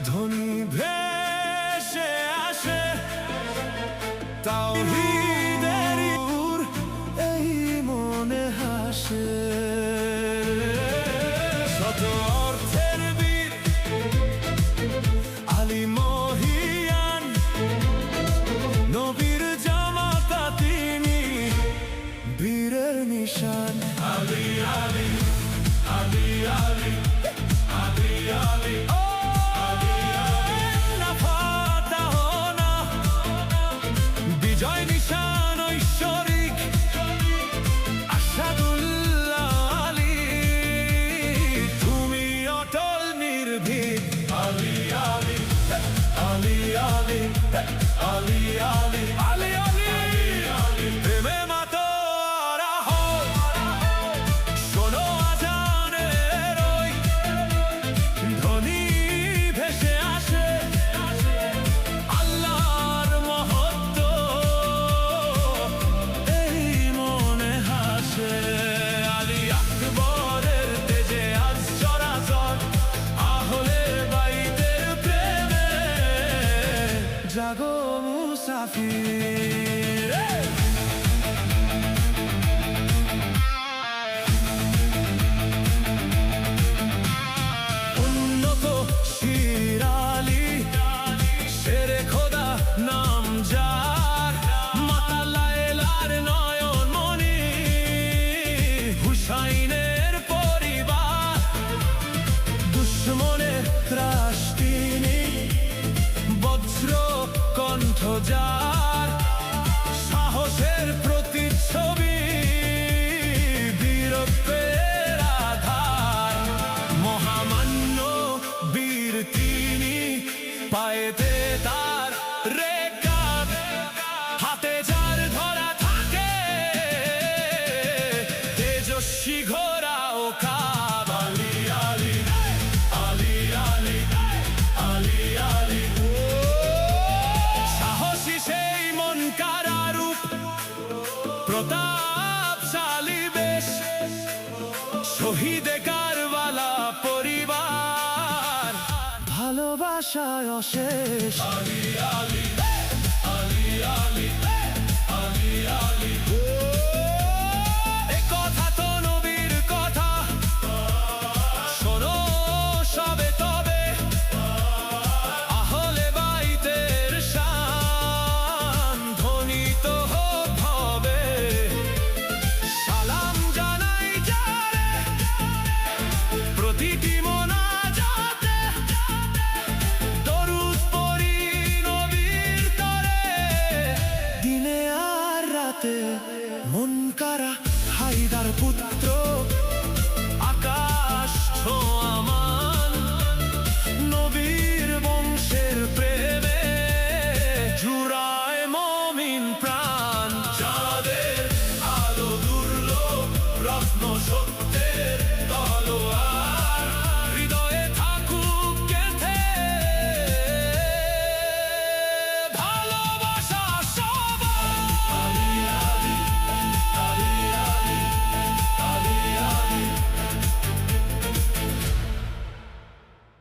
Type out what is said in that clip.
ধ্বনি ভেসে আসে তাওহীদের নূর, এই মনে হাসে। শত অর্থের বীর আলী মহিয়ান, নবীর জামাতা তিনি, বীরের নিশান। আলী আলী আলী আলী আলী আলী বিজয় নিশান ঐশ্বরিক আসাদুল্লাহ আলী, তুমি অটল নির্ভীক। আলী আলী আলী আলী আলী আলী আলী আলী প্রেমে মাতোয়ারা হও, শোনো আজানের ওই ধ্বনি ভেসে আসে আল্লাহর মহত্ব, এই মনে হাসে। আলী আকবরের তেজে আজ চরাচর, আহলে বাইতের প্রেমে জাগো মুসাফির। উন্নত শির আলী, শেরে খোদা নাম যার, মাতা লায়লার নয়ন মনি, হুসাইনের পরিবার, দুশ্মনের ত্রাস তিনি, বজ্র কণ্ঠ যার, সাহসের প্রতিচ্ছবি, বীরত্বের আধার, মহামান্য বীর তিনি, পায়েতে তার রেখাত, হাতে যার ধরা থাকে তেজস্বী ঘোড়া ও কাব। আলী আলী আলী আলী আলী আলী সাহসী সেই মন কারা রূপ, প্রতাপশালী বেশ, শহীদে কারবালা পরিবার, ভালোবাসায় অশেষ। আলী আলী আলী আলী আলী আলী এ কথা তো নবীর কথা, শোনো সবে তবে আহলে বাইতের শান, ধ্বনিত হোক হবে সালাম জানাই যারে, প্রতিটি মোনাজাতে দরুদ পড়ি নবীর তরে, দিনে আর রাতে মুনকারা হায়দার পুত্র, আকাশ ছোঁয়া